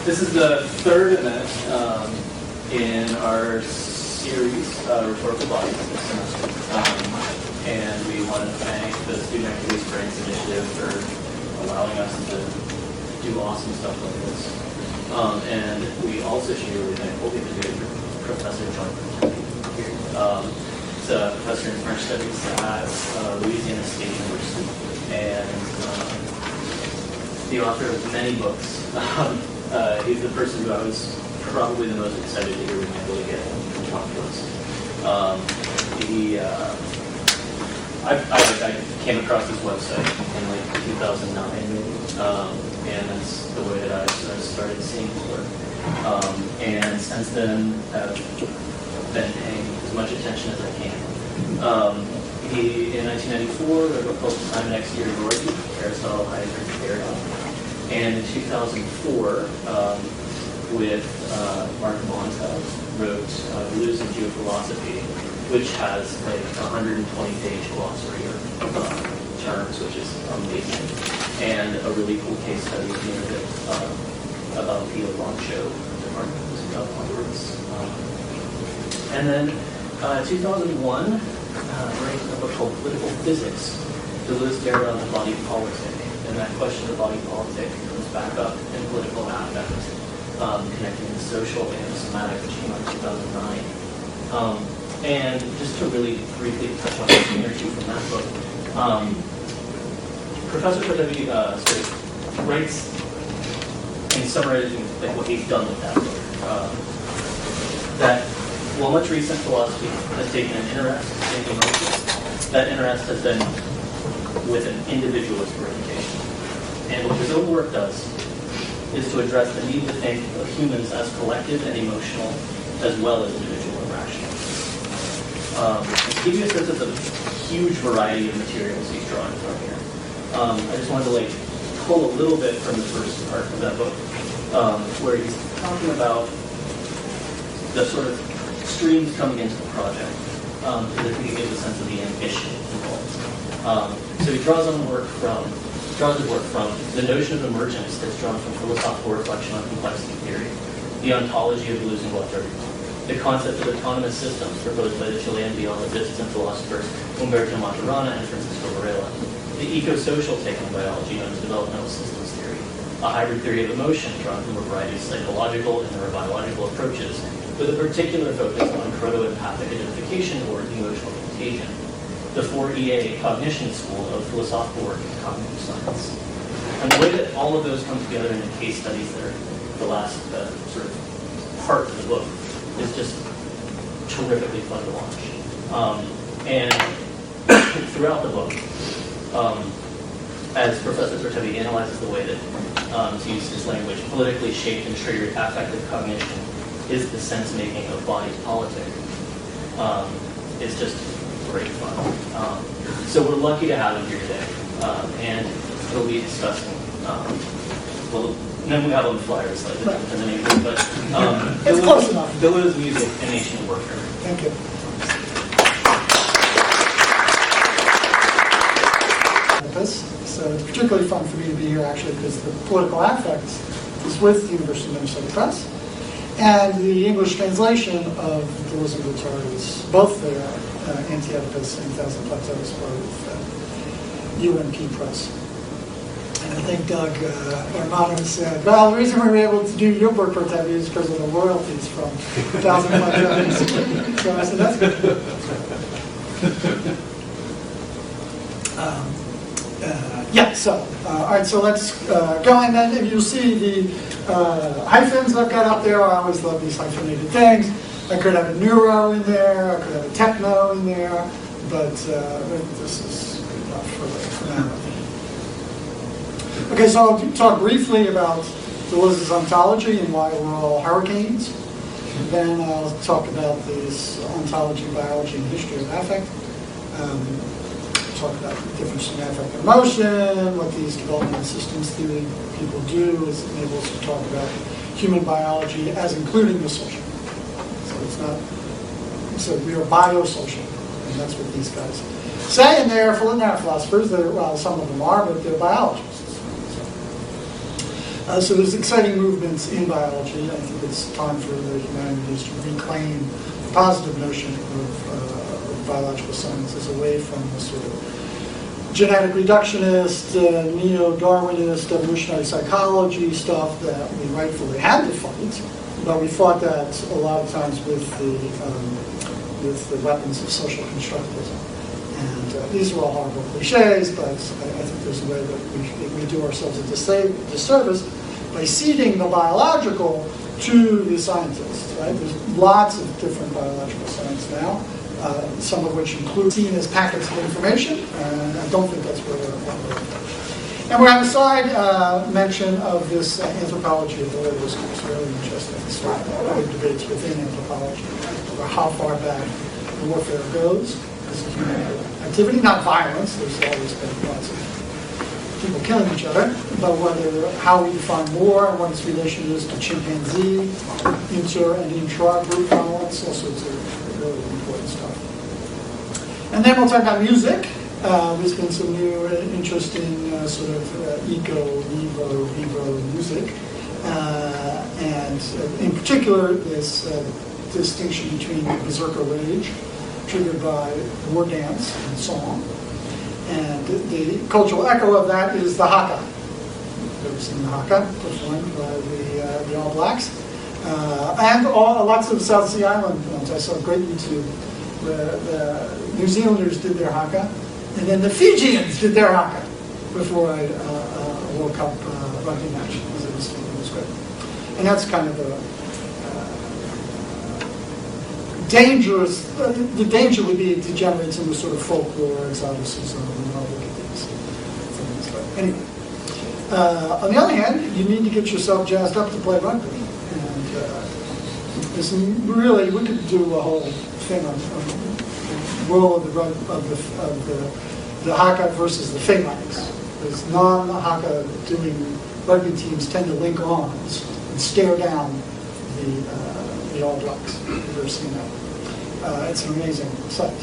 This is the third event in our series, Rhetorical Bodies, this semester. And we want to thank the Student Activity Strengths Initiative for allowing us to do awesome stuff like this. And we also should be really thankful because we have Professor John Protevi here. He's a professor in French Studies at Louisiana State University, and the author of many books. He's the person who I was probably the most excited to hear when I really get him to talk to us. I came across his website in like 2009, maybe, and that's the way that I started seeing his work. And since then, I've been paying as much attention as I can. He, in 1994, wrote a book called Time Next Year Dorothy, Aristotle, Heidegger, Derrida. And in 2004, with Mark Montel, wrote Deleuze and Geophilosophy, which has like a 120-page glossary of terms, which is amazing, and a really cool case study about Theo Von Show, the Mark about words. And then 2001, writing a book called Political Physics, Deleuze, Derrida, and the Body Politic. And that question of the body politic comes back up in political affect, connecting the social and the somatic, which came out in 2009. And just to really briefly touch on a thing or two from that book, Professor Protevi sort of writes in summarizing like what he's done with that book, that while much recent philosophy has taken an interest in emotions, that interest has been with an individualist orientation. And what his own work does is to address the need to think of humans as collective and emotional, as well as individual and rational. To give you a sense of the huge variety of materials he's drawing from here, I just wanted to like pull a little bit from the first part of that book, where he's talking about the sort of streams coming into the project, so that he can give a sense of the ambition involved. So he draws his work from the notion of emergence that's drawn from philosophical reflection on complexity theory, the ontology of Deleuze and Guattari, the concept of autonomous systems proposed by the Chilean biologists and philosophers Humberto Maturana and Francisco Varela, the eco-social take on biology known as developmental systems theory, a hybrid theory of emotion drawn from a variety of psychological and neurobiological approaches, with a particular focus on proto-empathic identification or emotional contagion, the 4EA cognition school of philosophical work in cognitive science. And the way that all of those come together in the case studies that are the last sort of part of the book is just terrifically fun to watch. And throughout the book, as Professor Protevi analyzes the way that, to use his language, politically shaped and triggered affective cognition is the sense-making of body politic, it's just great fun. So we're lucky to have him here today, and he'll be discussing, well, then we have on the flyer slightly different than anything, but it's close enough. Deleuze music and ancient warfare. Thank you. So it's particularly fun for me to be here actually because the political affect is with the University of Minnesota Press, and the English translation of Deleuze and Guattari's, both their Anti-Oedipus and Thousand Plateaux, as part of UNP Press. And I think Doug Armato said, well, the reason we were able to do your book, Protevi, is because of the royalties from Thousand Plateaux. So I said, that's good. All right, so let's go, and then if you see the hyphens I've got up there, I always love these hyphenated things. I could have a neuro in there, I could have a techno in there, but this is good enough for now. Okay, so I'll talk briefly about Deleuze's ontology and why we're all hurricanes. Then I'll talk about this ontology, biology, and history of affect. Talk about the difference in affect and emotion, what these developmental systems theory people do is enable us to talk about human biology as including the social. So it's not, so we are biosocial, and that's what these guys say. And they're not philosophers, well, some of them are, but they're biologists. So there's exciting movements in biology. I think it's time for the humanities to reclaim the positive notion of biological sciences away from the sort of genetic reductionist, neo-Darwinist, evolutionary psychology stuff that we rightfully had to fight, but we fought that a lot of times with the weapons of social constructivism. And these are all horrible cliches, but I think there's a way that we do ourselves a disservice by ceding the biological to the scientists. Right? There's lots of different biological science now, some of which include seen as packets of information, and I don't think that's where we're going. And we have a side mention of this anthropology of Deleuze, which is really interesting. So other debates within anthropology about how far back warfare goes as a human activity, not violence. There's always been lots of people killing each other, but how we define war and what its relation is to chimpanzee, inter and intra-group violence, all sorts of really important stuff. And then we'll talk about music. There's been some new interesting sort of eco-vivo music. And in particular, this distinction between berserker rage, triggered by war dance and song. And the cultural echo of that is the haka. You've ever seen the haka performed by the All Blacks? And lots of South Sea Island films. I saw a great YouTube where the New Zealanders did their haka, and then the Fijians did their haka before a World Cup rugby match. It was great. And that's kind of a dangerous, the danger would be it degenerates into sort of folklore, exoticism, and all of these things. But anyway, on the other hand, you need to get yourself jazzed up to play rugby. And there's really, we could do a whole thing on the role of the haka versus the phalanx. Because non-haka doing rugby teams tend to link arms and stare down the All Blacks. You've ever seen that? It's an amazing sight.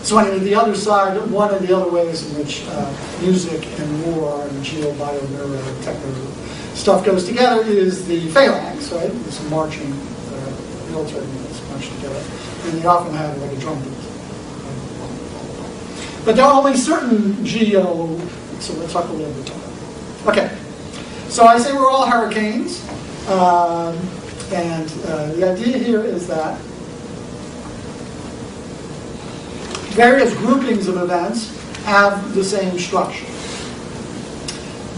So anyway, the other side, one of the other ways in which music and war and geo-bio-neuro-techno stuff goes together is the phalanx, right? This marching, military units march together. And they often have like a drum beat. But there are only certain so we'll talk a little bit about that. Okay, so I say we're all hurricanes. And the idea here is that various groupings of events have the same structure,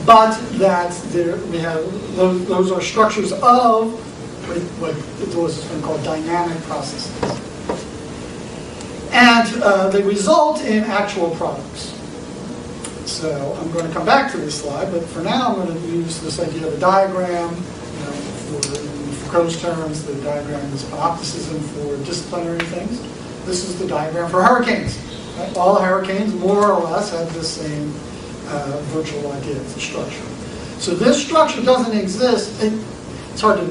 but that those are structures of what Deleuze has been called dynamic processes, and they result in actual products. So I'm going to come back to this slide, but for now I'm going to use this idea of a diagram. In Foucault's terms, the diagram is panopticism for disciplinary things. This is the diagram for hurricanes. Right? All hurricanes, more or less, have the same virtual idea of the structure. So this structure doesn't exist. It's hard to,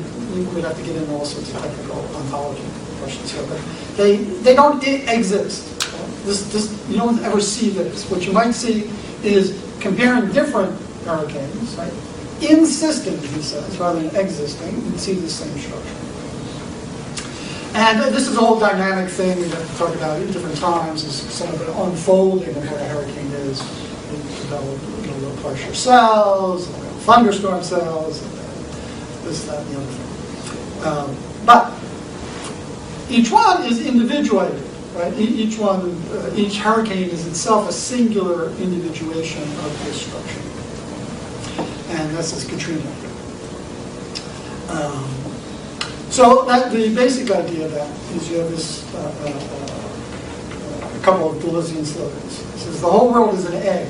we'd have to get into all sorts of technical ontology questions here, but they don't exist. You don't ever see this. What you might see is comparing different hurricanes, right? In systems, he says, rather than existing, you can see the same structure. And this is a whole dynamic thing we have to talk about at different times, is some of the unfolding of what a hurricane is. You develop low pressure cells, thunderstorm cells, this, that, and the other thing. But each one is individuated, right? Each hurricane is itself a singular individuation of this structure. And this is Katrina. So the basic idea of that is you have this a couple of Deleuzean slogans. It says the whole world is an egg.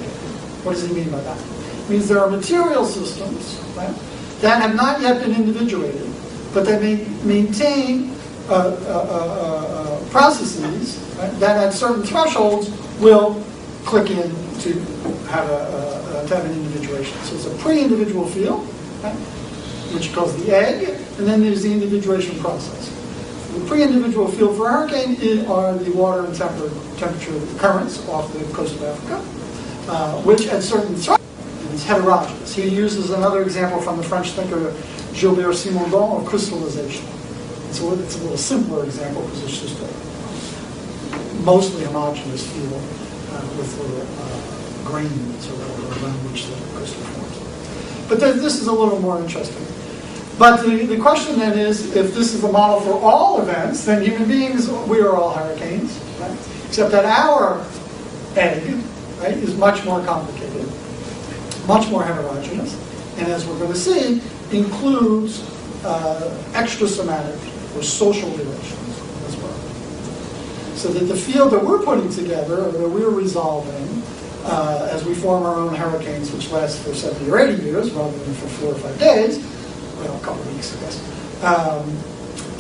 What does he mean by that? It means there are material systems, right, that have not yet been individuated, but that maintain processes, right, that at certain thresholds will click in to have an individuation. So it's a pre-individual field, right, which he calls the egg, and then there's the individuation process. The pre-individual field for a hurricane are the water and temperature currents off the coast of Africa, which at certain thresholds, means heterogeneous. He uses another example from the French thinker Gilbert Simondon of crystallization. So it's a little simpler example because it's just a mostly homogeneous field with little grains around which the crystal forms. But this is a little more interesting. But the question then is, if this is the model for all events, then human beings, we are all hurricanes, right? Except that our egg, right, is much more complicated, much more heterogeneous, and as we're going to see, includes extrasomatic or social relations as well. So that the field that we're putting together, or that we're resolving, as we form our own hurricanes, which last for 70 or 80 years rather than for 4 or 5 days, well, a couple of weeks, I guess,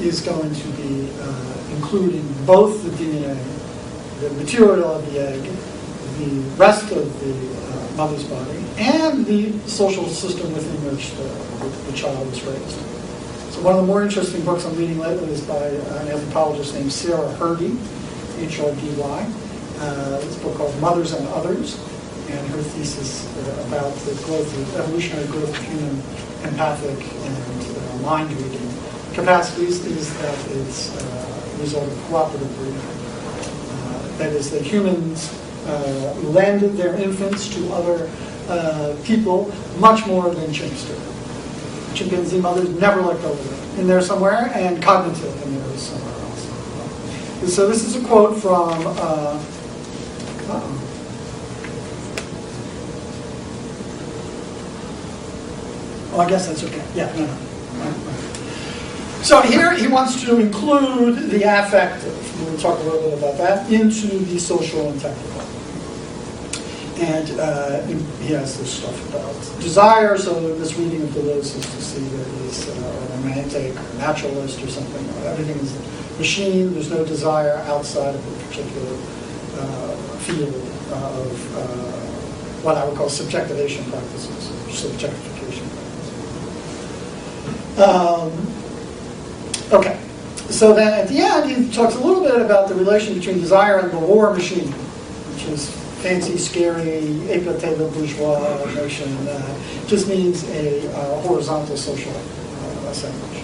is going to be including both the DNA, the material of the egg, the rest of the mother's body, and the social system within which the child is raised. So one of the more interesting books I'm reading lately is by an anthropologist named Sarah Hrdy, Hrdy. It's a book called Mothers and Others, and her thesis about the growth, the evolutionary growth of human empathic and mind-reading capacities is that it's a result of cooperative breeding. That is, that humans lend their infants to other people much more than chimps do. Chimpanzee mothers never let go of it. In there somewhere, and cognitive in there is somewhere else. So this is a quote from oh, I guess that's okay. Yeah, no. So here he wants to include the affective, we'll talk a little bit about that, into the social and technical. And he has this stuff about desire, so this reading of Deleuze is to see that he's a romantic or naturalist or something. Everything is a machine, there's no desire outside of a particular field of what I would call subjectivation practices, or subjectification practices. Okay, so then at the end he talks a little bit about the relation between desire and the war machine, which is fancy, scary, éclaté bourgeois notion. Just means a horizontal social assemblage.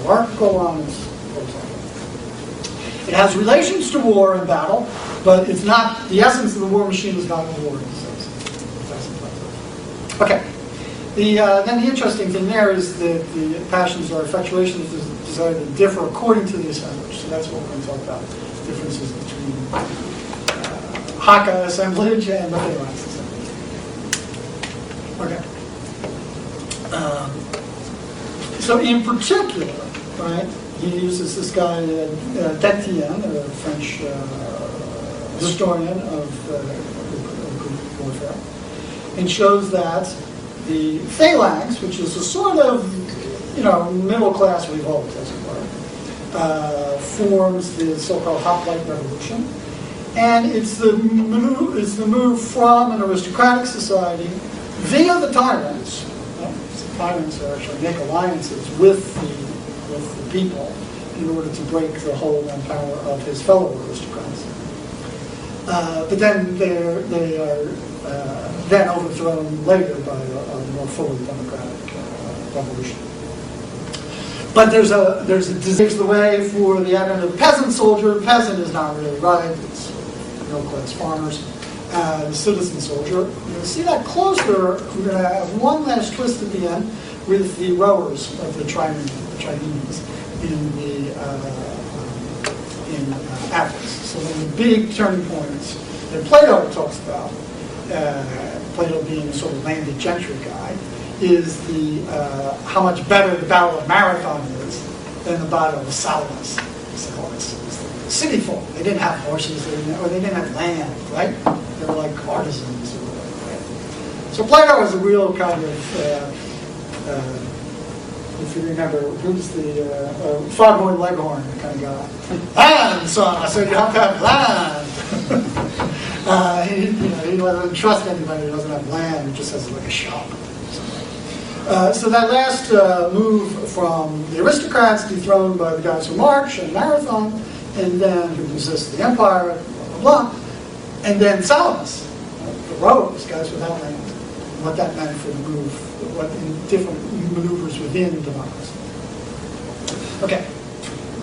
Hierarchical on is horizontal. It has relations to war and battle, but it's not, the essence of the war machine is not war. Okay. Then the interesting thing there is that the passions or infatuations desire to differ according to the assemblage. So that's what we're going to talk about, differences between Haka assemblage and the Phalanx assemblage. Okay. So in particular, right, he uses this guy, Détienne, a French historian of Greek warfare, and shows that the phalanx, which is a sort of, middle-class revolt, as it were, forms the so-called hoplite revolution, and it's the move from an aristocratic society via the tyrants. The tyrants actually make alliances with the people in order to break the hold and power of his fellow aristocrats. But then they are then overthrown later by a more fully democratic revolution. But there's a disease the way for the advent of the peasant soldier. Peasant is not really right; it's middle-class farmers. The citizen soldier. You're going to see that closer. We're going to have one last twist at the end with the rowers of the triremes in Athens. So one of the big turning points that Plato talks about. Plato being a sort of landed gentry guy, is the how much better the Battle of Marathon is than the Battle of Salamis. Salamis is the city folk. They didn't have horses, they didn't have land, right? They were like artisans. Or whatever, right? So Plato was a real kind of, if you remember, who's the Foghorn Leghorn kind of guy. Land, son! I said you have to have land. He doesn't trust anybody who doesn't have land. He just has like a shop. So that last move from the aristocrats dethroned by the guys who march and marathon, and then who resist the empire, blah, blah, blah, and then Salamis, rowers, guys without land, and what that meant for the move, what in different maneuvers within democracy. Okay,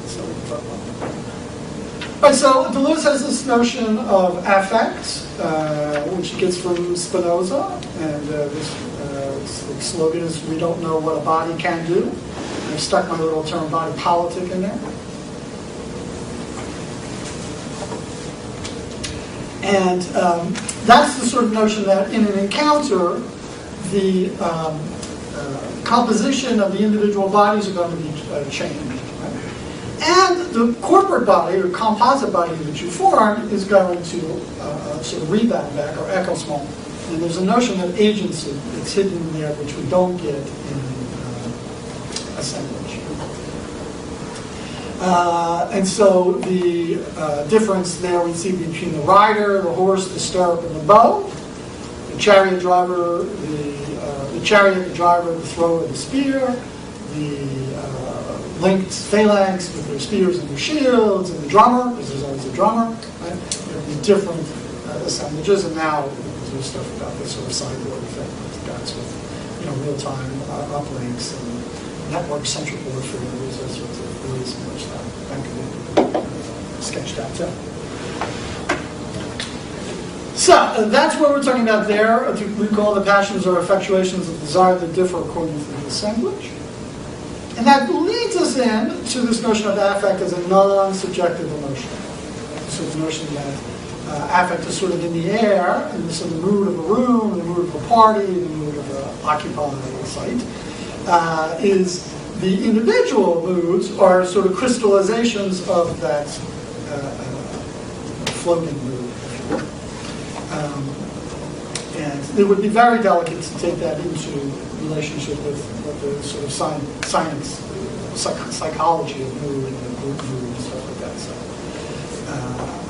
so we can talk about that. All right, so Deleuze has this notion of affect, which he gets from Spinoza, and this slogan is, "We don't know what a body can do." And I've stuck my little term body politic in there. And that's the sort of notion that in an encounter, the composition of the individual bodies are going to be changed. Right? And the corporate body, or composite body that you form, is going to sort of rebound back, or echo small. And there's a notion of agency that's hidden there, which we don't get in assemblage. And so the difference there we see between the rider, the horse, the stirrup, and the bow, the chariot driver, the chariot, the driver, the thrower, the spear, the linked phalanx with their spears and their shields, and the drummer, because there's always a drummer, right? There will be different assemblages, and now there's stuff about this sort of sideboard effect with guys with real-time uplinks and network central board failures, those sorts of ways in which that can be sketched out too. So that's what we're talking about there. To recall, the passions or effectuations of desire that differ according to the assemblage. And that leads us in to this notion of affect as a non-subjective emotion. So the notion that affect is sort of in the air, and so the mood of a room, the mood of a party, the mood of an occupied site, is the individual moods are sort of crystallizations of that floating mood. And it would be very delicate to take that into relationship with the sort of science, psychology of mood and the group mood and stuff like that. So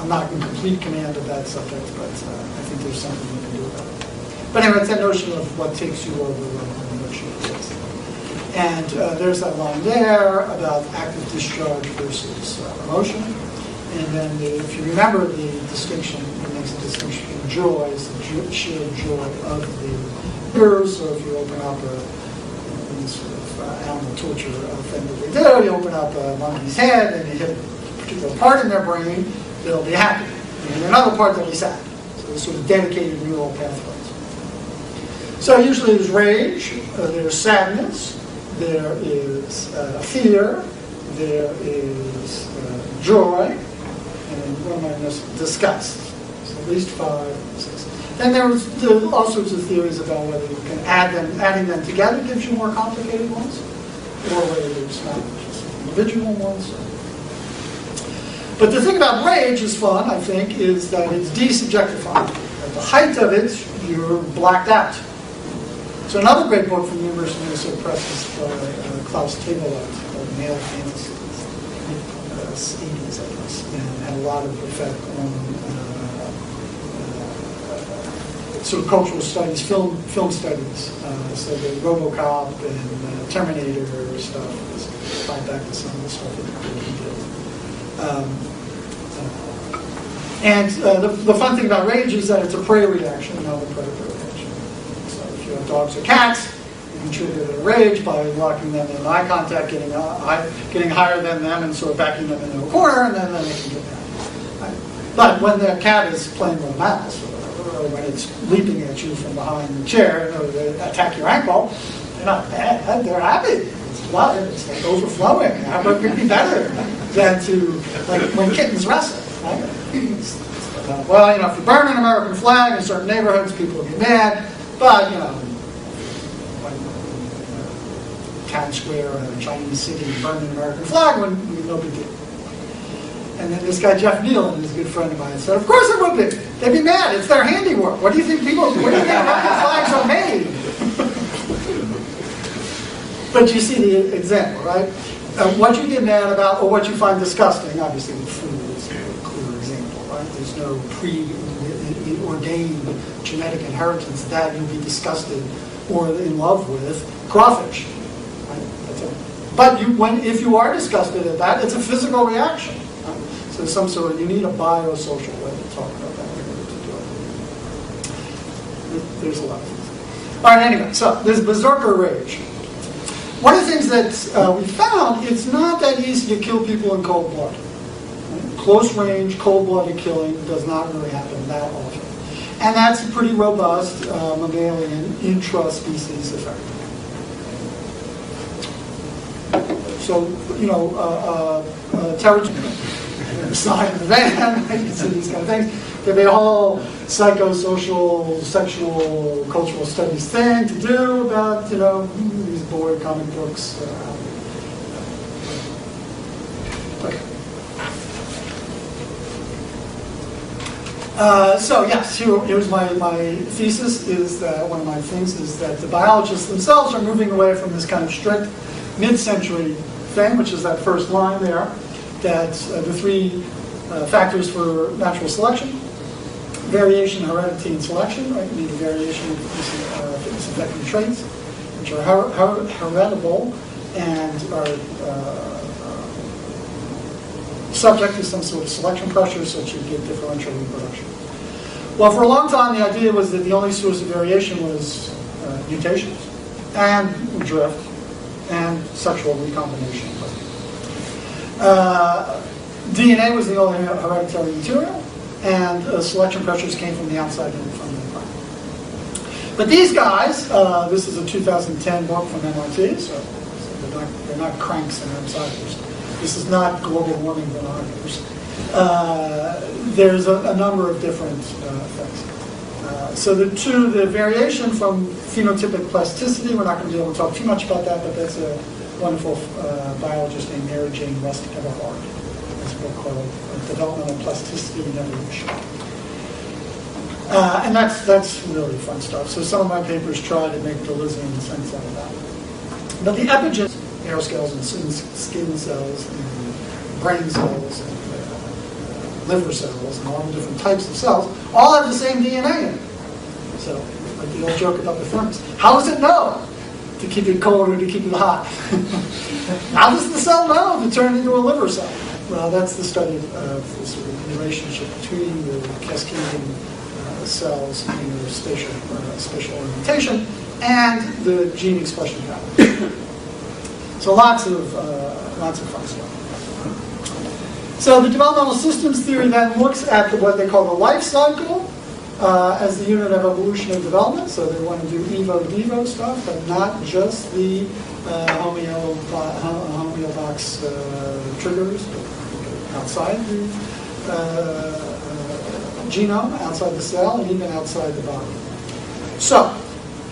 I'm not in complete command of that subject, but I think there's something we can do about it. But anyway, it's that notion of what takes you over and what you exist. And there's that line there about active discharge versus emotion. And then if you remember the distinction, it makes a distinction between joy, is the sheer joy of the hearers. So if you open up in sort of animal torture thing that they do, you open up a monkey's head and you hit a particular part in their brain, they'll be happy. And another part, they'll be sad. So there's sort of dedicated neural pathways. So usually there's rage, there's sadness, there is fear, there is joy, and what am I missing? Disgust. So at least 5, 6. Then there's all sorts of theories about whether you can adding them together gives you more complicated ones, or whether there's not just individual ones. But the thing about rage is fun, I think, is that it's desubjectifying. At the height of it, you're blacked out. So another great book from the University of Minnesota Press is by Klaus Tebelot, called Male Fantasy, 80s, I guess, and had a lot of effect on sort of cultural studies, film studies. So the RoboCop and Terminator stuff was tied back to some of the stuff that he did. The fun thing about rage is that it's a prey reaction, not a predator reaction. So if you have dogs or cats, you can trigger their rage by locking them in eye contact, getting higher than them, and sort of backing them into a corner, and then they can get down. Right? But when the cat is playing with a mouse, or when it's leaping at you from behind the chair, or they attack your ankle, they're not bad, they're happy. It's like overflowing. How about it be better than to, like when kittens wrestle, right? Well, if you burn an American flag in certain neighborhoods, people will get mad, but, when Town Square or Chinese City burn an American flag, no big deal. And then this guy, Jeff Neal, and his good friend of mine, said, of course it would be. They'd be mad. It's their handiwork. What do you think American flags are made? But you see the example, right? What you get mad about or what you find disgusting, obviously with food is a clear example, right? There's no preordained genetic inheritance that you'll be disgusted or in love with crawfish. Right? That's it. But if you are disgusted at that, it's a physical reaction. Right? So you need a biosocial way to talk about that in order to do there's a lot of things. All right, anyway, so there's berserker rage. One of the things that we found, it's not that easy to kill people in cold blood. Right? Close range, cold-blooded killing does not really happen that often. And that's a pretty robust mammalian intra-species effect. So, territory, side of the van, right? You see these kind of things. There'd be a whole psychosocial, sexual, cultural studies thing to do about, these boy comic books. Okay. So yes, here's my thesis, is that one of my things is that the biologists themselves are moving away from this kind of strict mid-century thing, which is that first line there, that the three factors for natural selection: variation, heredity, and selection. Right? You need a variation of fitness affecting traits, which are heritable and are subject to some sort of selection pressure, so that you get differential reproduction. Well, for a long time, the idea was that the only source of variation was mutations and drift and sexual recombination. DNA was the only hereditary material, and selection pressures came from the outside and from the environment. But these guys, this is a 2010 book from MIT, so they're not cranks and outsiders. This is not global warming deniers. There's a number of different things. So the variation from phenotypic plasticity, we're not going to be able to talk too much about that, but that's a wonderful biologist named Mary Jane West Everhart. It's a book called Developmental Plasticity and Evolution. And that's really fun stuff. So some of my papers try to make Deleuzean sense out of that. But the epigens, hair scales and skin cells and brain cells and liver cells and all the different types of cells all have the same DNA in it. So, like the old joke about the thermos. How does it know to keep it cold or to keep it hot? How does the cell know to turn into a liver cell? Well, that's the study of the sort of relationship between the cascading cells and their spatial orientation and the gene expression pattern. So lots of fun stuff. So the developmental systems theory then looks at what they call the life cycle as the unit of evolution and development. So they want to do evo-devo stuff, but not just the homeobox triggers outside the genome, outside the cell, and even outside the body. So,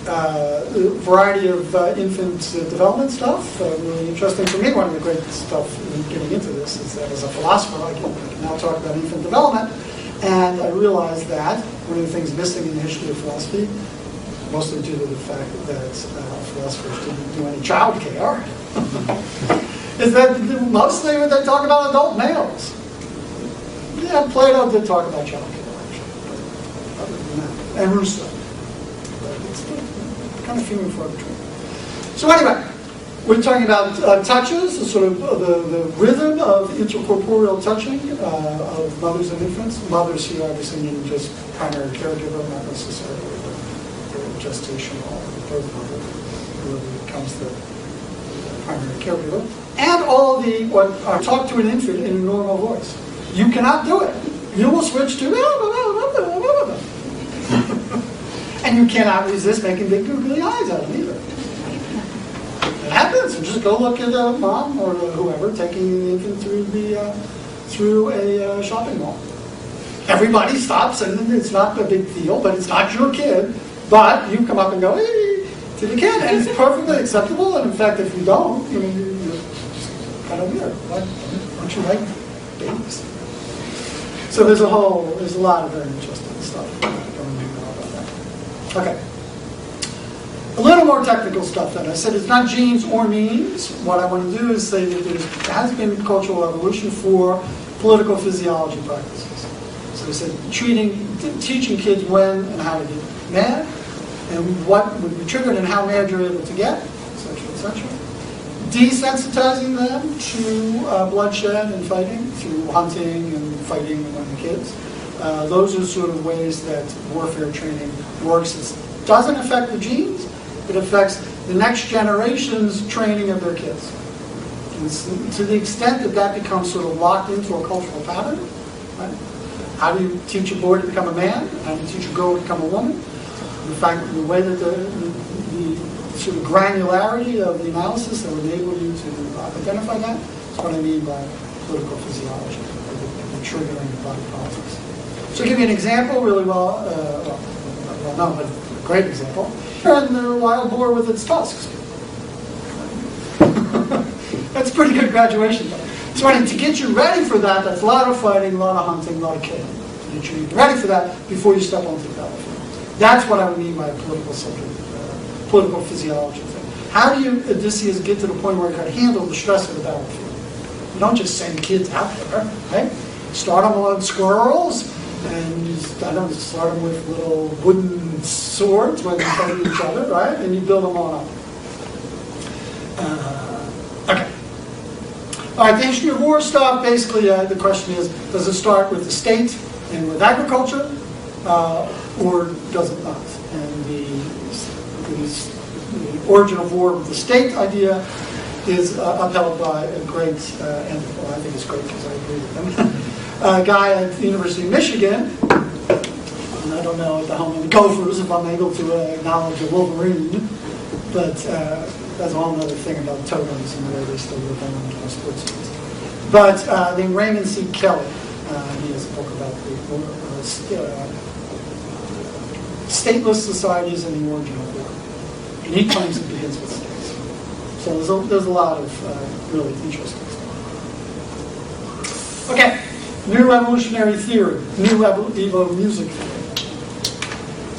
a variety of infant development stuff, really interesting for me. One of the great stuff in getting into this is that as a philosopher, I can now talk about infant development, and I realized that one of the things missing in the history of philosophy, mostly due to the fact that philosophers didn't do any child care, is that mostly when they talk about adult males. Yeah, Plato did talk about child care, actually. Other than that. And Rousseau. But it's kind of few and far between. So anyway, we're talking about touches, sort of the rhythm of intercorporeal touching of mothers and infants. Mothers here obviously mean just primary caregiver, not necessarily the gestational or the birth mother, who becomes the primary caregiver. And all the, what are talk to an infant in a normal voice. You cannot do it. You will switch to and you cannot resist making big googly eyes at them either. It happens. Just go look at a mom or whoever taking the infant through a shopping mall. Everybody stops, and it's not a big deal, but it's not your kid. But you come up and go, hey, to the kid, and it's perfectly acceptable. And in fact, if you don't, you're kind of weird. Don't you like babies? So there's a lot of very interesting stuff going on about that. Okay. A little more technical stuff then. I said it's not genes or means. What I want to do is say that there has been cultural evolution for political physiology practices. So I said teaching kids when and how to get mad, and what would be triggered and how mad you're able to get, etc., etc. Desensitizing them to bloodshed and fighting through hunting and fighting among the kids. Those are sort of ways that warfare training works. It's doesn't affect the genes, it affects the next generation's training of their kids. And to the extent that that becomes sort of locked into a cultural pattern, right? How do you teach a boy to become a man? How do you teach a girl to become a woman? The fact, the way that the sort of granularity of the analysis that would enable you to identify that is what I mean by political physiology, the triggering of body politics. So I'll give you an example really well known, but a great example. And the wild boar with its tusks. That's a pretty good graduation. So to get you ready for that, that's a lot of fighting, a lot of hunting, a lot of killing. To get you ready for that before you step onto the battlefield. That's what I would mean by a political subject, political physiology thing. How do you, Odysseus, get to the point where you can handle the stress of the battlefield? You don't just send kids out there, right? Start them on squirrels, and start them with little wooden swords when they fight each other, right? And you build them all up. Okay. All right, the history of war stuff, basically the question is, does it start with the state and with agriculture, or does it not? And the origin of war with the state idea is upheld by a great, and well, I think it's great because I agree with him, a guy at the University of Michigan, and I don't know at the home of the Gophers if I'm able to acknowledge a Wolverine, but that's a whole other thing about totems and the way they still live on sports teams. But named Raymond C. Kelly, he has a book about the stateless societies and the origin of war. And he claims it begins with states. So there's a lot of really interesting stuff. Okay, new evolutionary theory, new Evo music theory.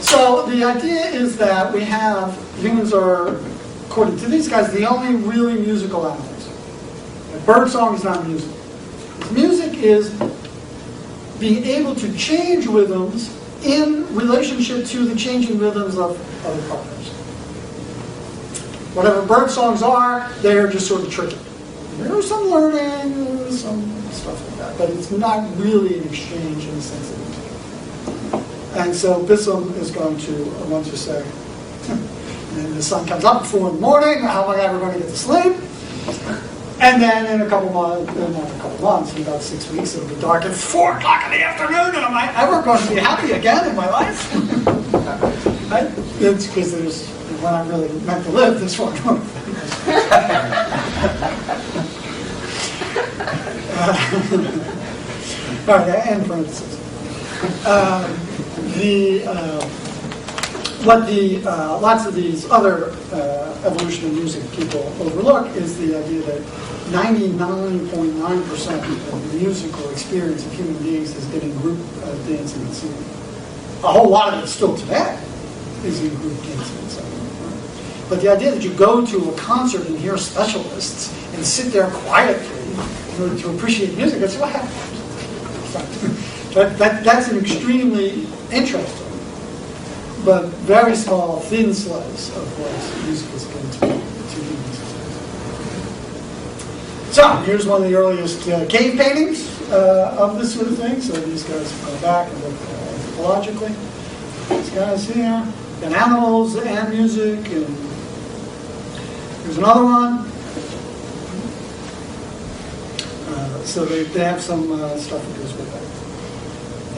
So the idea is that we have, humans are, according to these guys, the only really musical animals. Birdsong is not music. Music is being able to change rhythms in relationship to the changing rhythms of other partners. Whatever bird songs are, they are just sort of tricky. There's some learning, there's some stuff like that, but it's not really an exchange in the sense of it. And so Bissell is going to want to say, and the sun comes up at 4 in the morning, how am I ever going to get to sleep? And then in a couple months, not a couple months, in about 6 weeks, it'll be dark at 4 o'clock in the afternoon, and am I ever going to be happy again in my life? Right? It's because there's, when I'm really meant to live, this one. All right, end parentheses. What lots of these other evolution of music people overlook is the idea that 99.9% of the musical experience of human beings has been in group dancing and singing. A whole lot of it still today is in group dancing and singing. But the idea that you go to a concert and hear specialists and sit there quietly in order to appreciate music, that's what happens. That's an extremely interesting, but very small, thin slice of what music has been to humans. So, here's one of the earliest cave paintings of this sort of thing. So these guys go back and look anthropologically. These guys here, and animals and music, and here's another one. So they have some stuff that goes with that.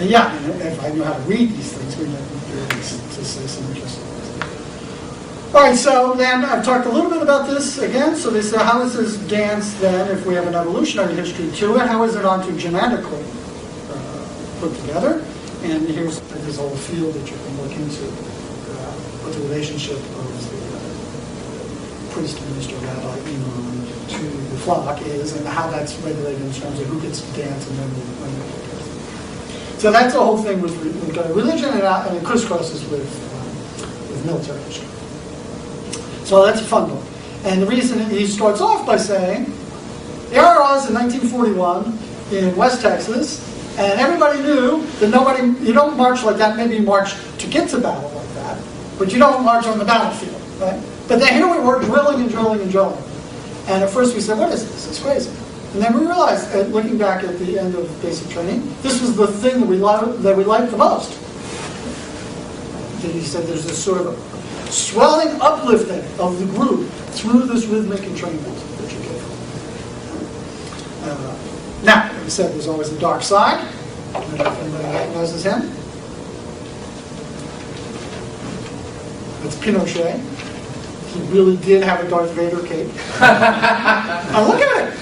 And yeah, if I knew how to read these things, we'd have to say some interesting things. All right, so then I've talked a little bit about this again. So they say, how is this dance then, if we have an evolutionary history to it, how is it ontogenetically put together? And here's this whole field that you can look into, what the relationship of the priest, minister, rabbi, imam to the flock is, and how that's regulated in terms of who gets to dance and when they get. So that's the whole thing with religion, and it crisscrosses with military history. So that's a fun book. And the reason he starts off by saying, there I was in 1941 in West Texas, and everybody knew that you don't march like that. Maybe you march to get to battle like that, but you don't march on the battlefield, right? But then here we were drilling and drilling and drilling. And at first we said, what is this? It's crazy. And then we realized, looking back at the end of basic training, this was the thing that we liked the most. that he said there's this sort of swelling uplifting of the group through this rhythmic entrainment that you get. Now, like I said, there's always the dark side. I don't know if anybody recognizes him. That's Pinochet. He really did have a Darth Vader cape. Now look at it!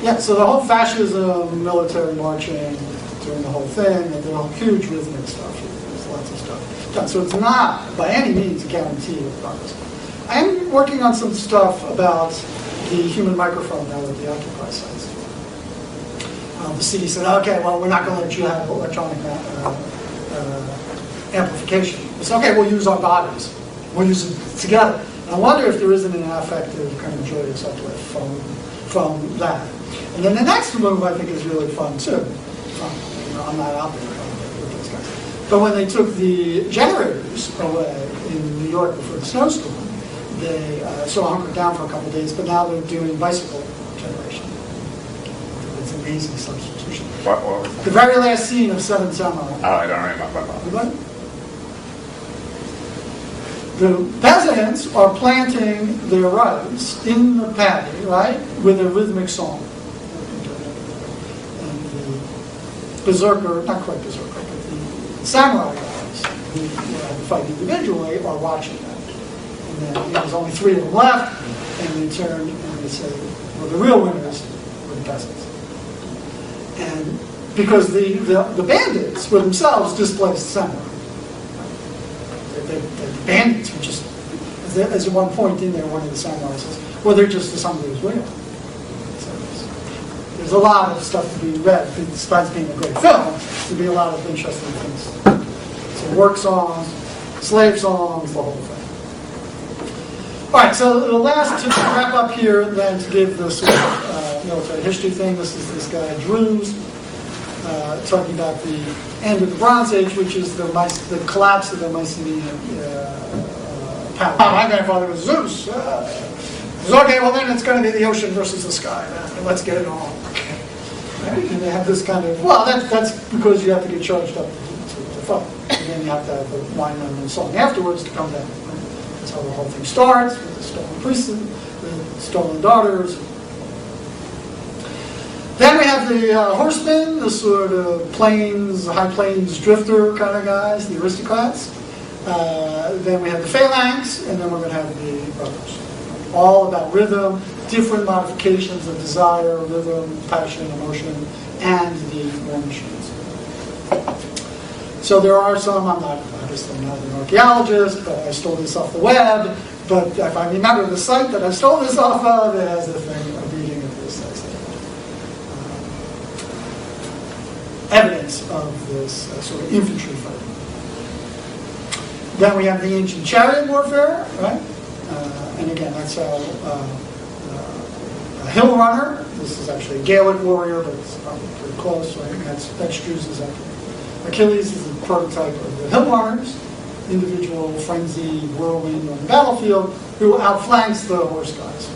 Yeah, so the whole fascism, military marching, doing the whole thing, and the whole huge rhythmic stuff. There's lots of stuff done. So it's not, by any means, a guarantee of progress. I am working on some stuff about the human microphone now at the Occupy sites. The city said, okay, well, we're not going to let you have electronic amplification. It's okay, we'll use our bodies. We'll use it together. And I wonder if there isn't an affective kind of joyous uplift from that. And then the next move I think is really fun too. I'm not out there with those guys. But when they took the generators away in New York before the snowstorm, they sort of hunkered down for a couple of days, but now they're doing bicycle generation. It's an amazing substitution. What was The very last scene of Seven Samurai. Oh, I don't remember. Everybody? The peasants are planting their rice in the paddy, right, with a rhythmic song. And the berserker, not quite berserker, but the samurai guys who fight individually are watching that. And then there's only 3 of them left, and they turn and they say, well, the real winners were the peasants. And because the bandits were themselves displaced samurai. The bandits were just, as at one point in there, one of the samurai says, well, they're just the somebody's real. So there's a lot of stuff to be read, besides being a great film, to be a lot of interesting things. So work songs, slave songs, the whole thing. All right, so the last, to wrap up here, then to give this sort of military history thing, this is this guy, Drews, talking about the end of the Bronze Age, which is the collapse of the Mycenaean power. My grandfather was Zeus. Okay, well then it's going to be the ocean versus the sky. Let's get it on. Right? And they have this kind of, well, that's because you have to get charged up to fight. And then you have to have the line and the song afterwards to come down. Right? That's how the whole thing starts, with the stolen priests, the stolen daughters. Then we have the horsemen, the sort of high plains drifter kind of guys, the aristocrats. Then we have the phalanx, and then we're going to have the brothers. All about rhythm, different modifications of desire, rhythm, passion, emotion, and the war machines. So there are some, obviously not an archaeologist, but I stole this off the web. But if I remember the site that I stole this off of, it has a thing, a reading of this. Evidence of this sort of infantry fighting. Then we have the ancient chariot warfare, right? And again, that's how a hill runner. This is actually a Gaelic warrior, but it's probably pretty close, right? That's Drew's Achilles is the prototype of the hill runners, individual frenzy, whirlwind on the battlefield, who outflanks the horse guys.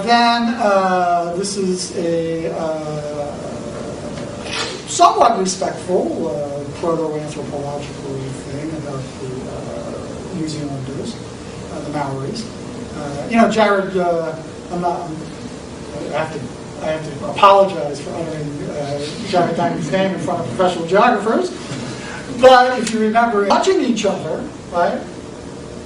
Then this is a somewhat respectful proto-anthropological thing about the New Zealanders, the Maoris. Jared, I have to apologize for uttering Jared Diamond's name in front of professional geographers. But if you remember, touching each other, right?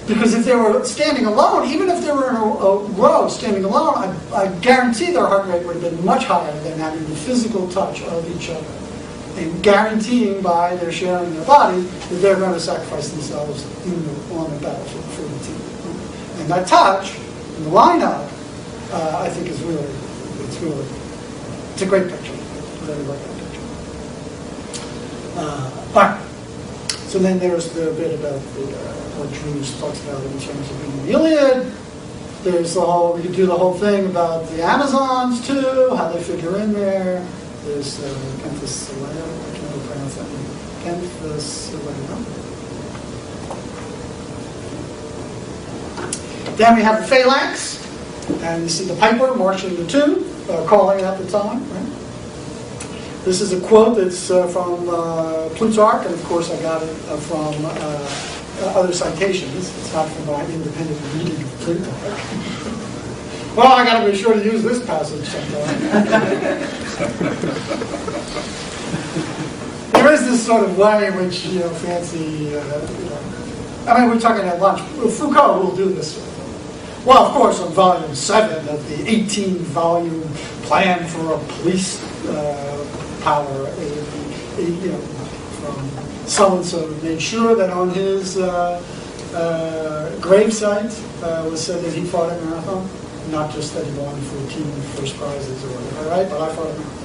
Because if they were standing alone, even if they were in a row standing alone, I guarantee their heart rate would have been much higher than having the physical touch of each other. And guaranteeing by their sharing their body that they're going to sacrifice themselves on the battlefield for the team. And that touch, in the lineup, I think is it's a great picture. I really like that picture. All right. So then there's the bit about what Drews talks about in terms of being the Iliad. There's we could do the whole thing about the Amazons too, how they figure in there. There's Penthesilea, I can't really pronounce that name. Penthesilea. Then we have the phalanx, and you see the piper marching the two, calling at the time. Right? This is a quote that's from Plutarch, and of course I got it from other citations. It's not from my independent reading of Plutarch. Well, I got to be sure to use this passage sometime. There is this sort of way in which, fancy, I mean, we're talking at lunch. Foucault will do this sort of thing. Well, of course, on volume 7 of the 18-volume Plan for a Police Power, from so-and-so made sure that on his gravesite was said that he fought a marathon. Not just that he won 14 first prizes or whatever, right? But I fought a marathon.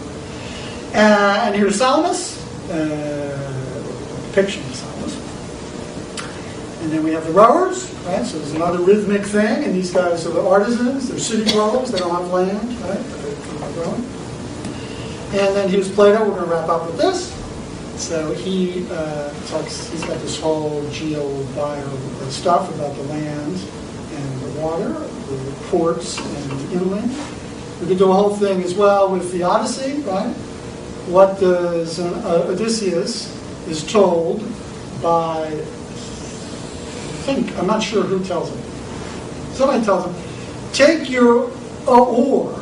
And here's Salamis, depiction of Salamis. And then we have the rowers, right? So there's another rhythmic thing, and these guys are the artisans, they're city dwellers, they don't have land, right? They're growing. And then here's Plato, we're going to wrap up with this. So he talks, he's got this whole geo-bio stuff about the land and the water, the ports and the inland. We could do a whole thing as well with the Odyssey, right? What does Odysseus is told by, I'm not sure who tells him. Somebody tells him, take your oar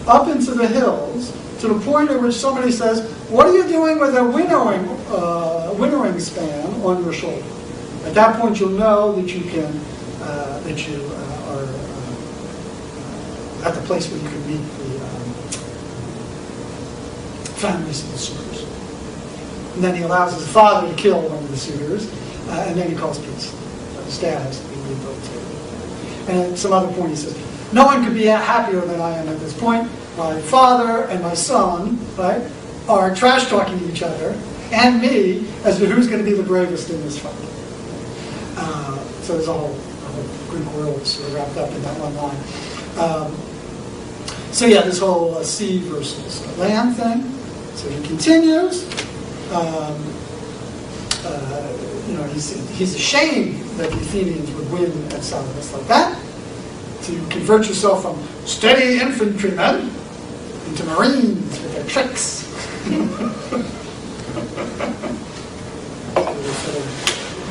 up into the hills to the point at which somebody says, what are you doing with a winnowing span on your shoulder? At that point, you'll know that you can, are at the place where you can meet the families of the suitors. And then he allows his father to kill one of the suitors, and then he calls peace. His dad has to be rehabilitated. And at some other point he says, no one could be happier than I am at this point. My father and my son, right, are trash talking to each other, and me, as to who's going to be the bravest in this fight. So there's a whole Greek world sort of wrapped up in that one line. So yeah, this whole sea versus land thing. So he continues. He's ashamed that the Athenians would win at Salamis like that. To convert yourself from steady infantrymen into marines with their tricks.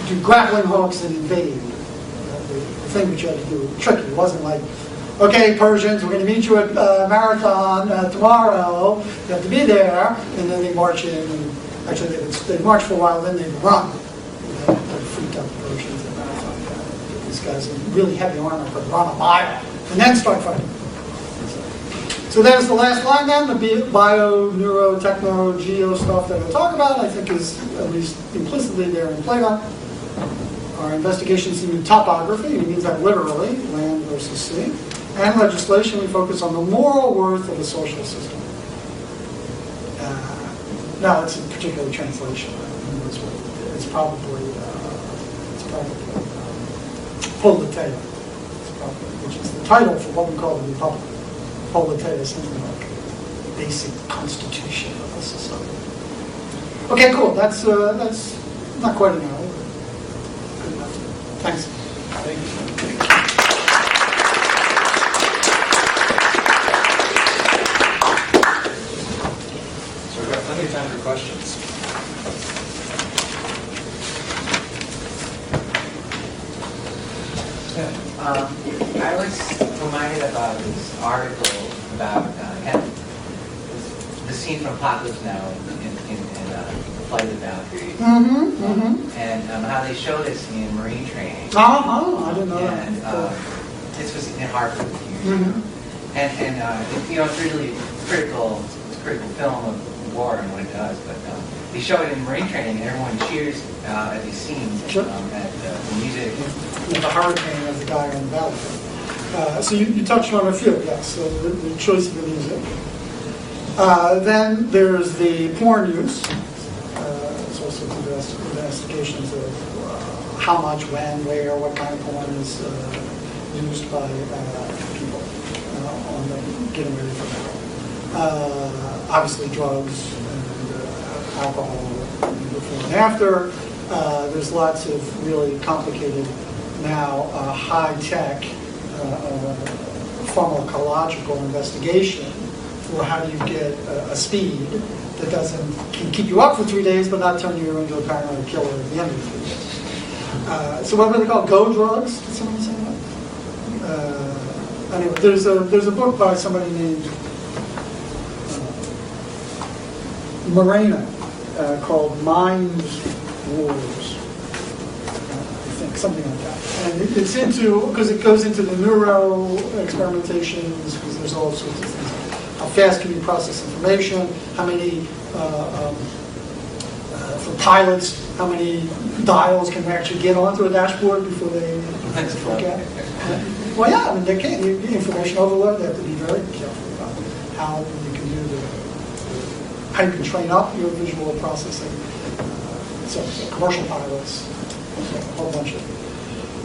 Do grappling hooks and invade. The thing that you had to do was tricky. It wasn't like, okay, Persians, we're going to meet you at Marathon tomorrow. You have to be there. And then they march in. And actually, they march for a while, then they run. They freaked out the Persians at Marathon. These guys in really heavy armor could run a mile and then start fighting. So there's the last line then, the bio, neuro, techno, geo stuff that I'll talk about, I think is at least implicitly there in Plato. Our investigations in topography, it means that literally, land versus sea. And legislation, we focus on the moral worth of a social system. Now, it's a particular translation. It's probably Protevi, which is the title for what we call the Republic. Protevi is something like basic constitution of a society. Okay, cool. That's not quite an hour. Good enough. Thanks. Thank you. So we've got plenty of time for questions. I was reminded about this article about the scene from Apocalypse Now in Flight of the Valkyries, and how they show this in marine training. I didn't know that. And this was in Hartford a few years ago. And it's really critical film of war and what it does, but they show it in marine training, and everyone cheers at these scenes, Sure. at the music. The hurricane of the guy on the battlefield. So you touched on a few, yes. So the choice of the music. Then there's the porn use. There's also investigations of how much, when, where, what kind of porn is used by people on the getting ready for battle. Obviously, drugs and alcohol before and after. There's lots of really complicated now high-tech pharmacological investigation for how do you get a speed that can keep you up for 3 days, but not turn you into a paranoid killer at the end of the 3 days. So what were they called? Go drugs? Did someone say that? Anyway, there's a book by somebody named Moreno called Mind Wars. I think something like that. And it's because it goes into the neuro experimentations, because there's all sorts of things. How fast can you process information? How many for pilots? How many dials can they actually get onto a dashboard before they forget? Well, yeah, I mean, they can't. Information overload, they have to be very careful about how you can do how you can train up your visual processing. So commercial pilots, a whole bunch of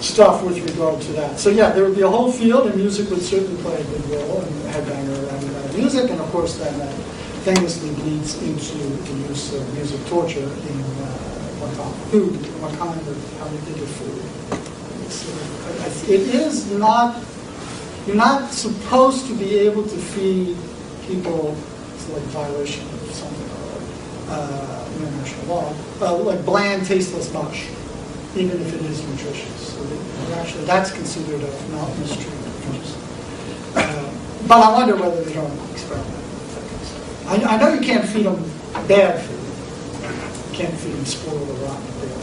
stuff with regard to that. So yeah, there would be a whole field, and music would certainly play a big role, and headbanger around music, and of course then that famously bleeds into the use of music torture in food, what kind of, how you get your food. It is not, you're not supposed to be able to feed people, it's like a violation of something, international law, like bland, tasteless mush, even if it is nutritious. So actually, that's considered a mistreatment. But I wonder whether they don't experiment with that kind of stuff. I know you can't feed them bad food. You can't feed them spoiled or rotten bad food.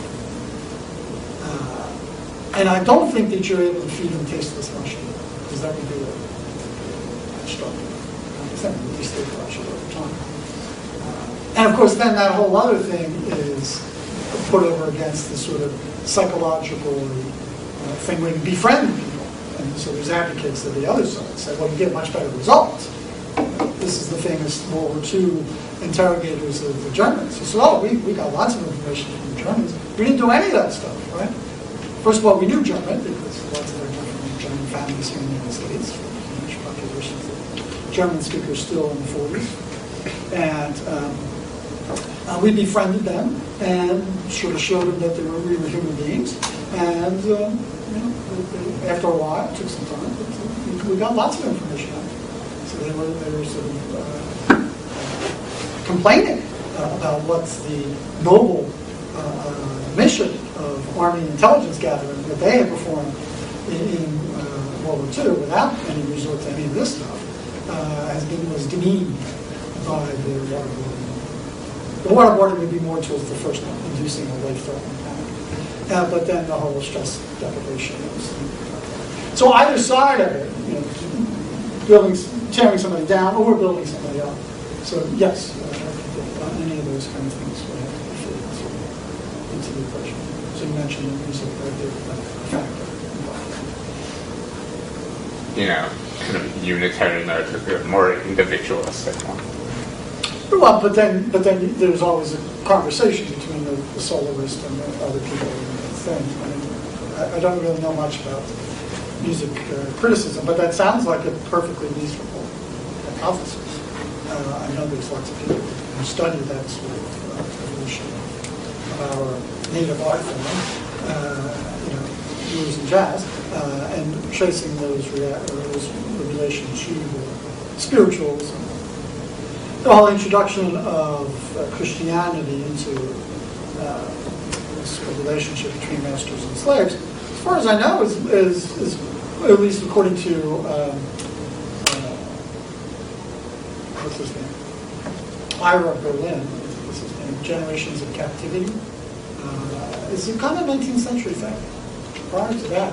And I don't think that you're able to feed them tasteless mush, because that would be a destructive thing, at least they crush it over time. And of course, then that whole other thing is put over against the sort of psychological thing where you befriend people. And so there's advocates of the other side say, well, you get much better results. This is the famous World War II interrogators of the Germans. He said, oh, we got lots of information from the Germans. We didn't do any of that stuff, right? First of all, we knew German, because lots of our German families here in the United States, huge populations of German speakers still in the 40s. And we befriended them and sort of showed them that they were real human beings. And after a while, it took some time, but we got lots of information out of them. So they were sort of complaining about what's the noble mission of Army intelligence gathering that they had performed in World War II without any resort to any of this stuff was demeaned by the waterboarding. The waterboarding would be more towards the first one, inducing a life-threatening panic. But then the whole stress deprivation. So either side of it, tearing somebody down or building somebody up. So yes, any of those kind of things would have to be fitted into the equation. So you mentioned the music right there, factor. Kind of unitarian narrative, more individualistic one. Well, but then there's always a conversation between the soloist and the other people in the thing. I mean, I don't really know much about music criticism, but that sounds like a perfectly reasonable hypothesis. I know there's lots of people who study that sort of evolution of our native art form, blues and jazz, and tracing those relations to spirituals. The whole introduction of Christianity into this relationship between masters and slaves, as far as I know, is at least according to what's his name, Ira Berlin, what's his name, Generations of Captivity. It's a kind of 19th century thing. Prior to that,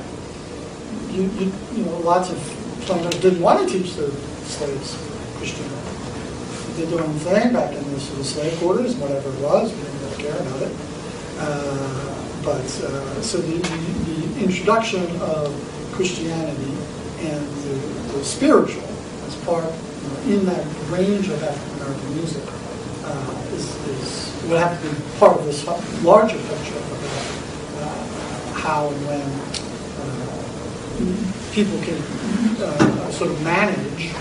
lots of planners didn't want to teach their slaves Christianity. They did their own thing back in the sort of slave quarters, whatever it was. We didn't really care about it. So the introduction of Christianity and the spiritual as part in that range of African American music would have to be part of this larger picture about how and when people can sort of manage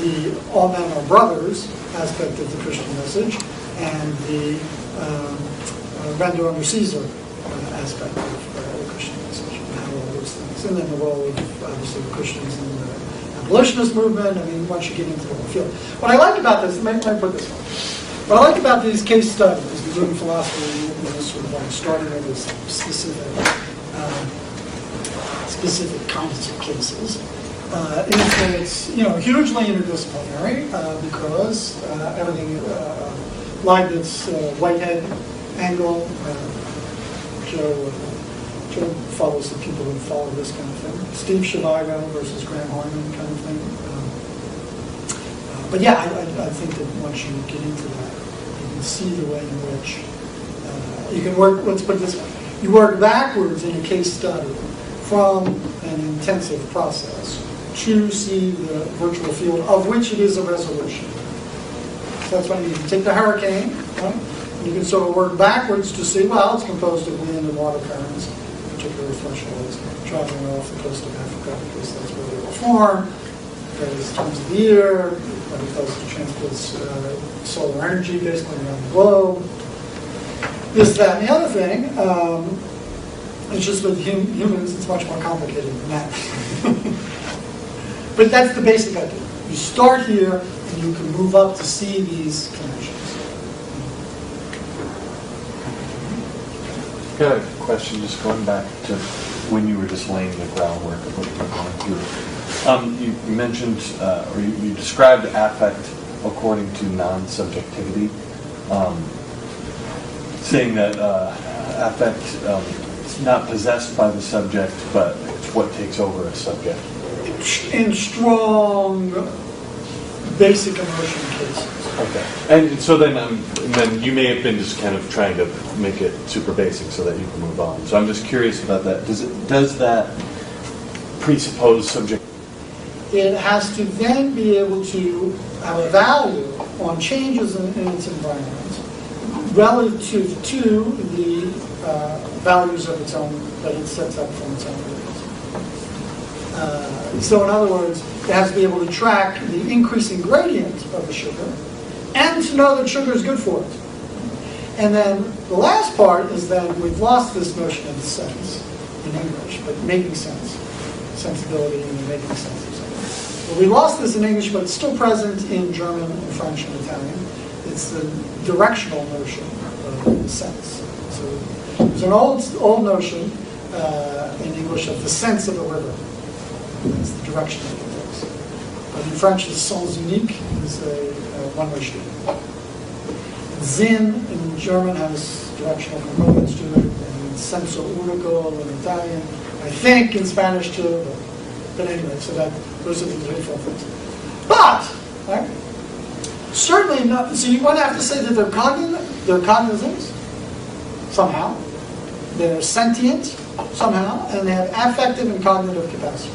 the all men are brothers aspect of the Christian message and the render under Caesar aspect of the Christian message and how all those things. And then the role of obviously the Christians in the abolitionist movement. I mean, once you get into the whole field. What I like about this, let me put this one. What I like about these case studies, we do in philosophy, sort of like starting with this specific kinds of cases, is that it's hugely interdisciplinary because everything Leibniz, Whitehead, Engel, Joe follows the people who follow this kind of thing. Steve Shivago versus Graham Harman kind of thing. But yeah, I think that once you get into that, you can see the way in which you can work. Let's put it this way: you work backwards in a case study from an intensive process to see the virtual field of which it is a resolution. So that's why you can take the hurricane, right? You can sort of work backwards to see, well, it's composed of wind and water currents, particular thresholds, traveling off the coast of Africa because that's where they were formed. Various times of the year, what it does to transport solar energy basically around the globe. This, that, and the other thing. It's just with humans, it's much more complicated than that. But that's the basic idea. You start here, and you can move up to see these connections. I've got a question just going back to when you were just laying the groundwork of what you were going through. You mentioned, or you described affect according to non-subjectivity, saying that affect is not possessed by the subject, but it's what takes over a subject. In strong, basic emotion cases. Okay. And so then you may have been just kind of trying to make it super basic so that you can move on. So I'm just curious about that. Does that presuppose subject? It has to then be able to have a value on changes in its environment relative to the values of its own that it sets up for its own values. So in other words, it has to be able to track the increasing gradient of the sugar and to know that sugar is good for it. And then the last part is that we've lost this notion of sense in English, but making sense, sensibility and making sense of something. Well, we lost this in English, but it's still present in German and French and Italian. It's the directional notion of sense. So there's an old notion in English of the sense of a river. That's the direction that it takes. But in French, the sens unique is a one-way street. Sinn in German has directional components to it, and senso unico in Italian. I think in Spanish too, but anyway, so those are the different things. But, right, certainly not, so you would have to say that they're cognizant, somehow. They're sentient, somehow, and they have affective and cognitive capacity.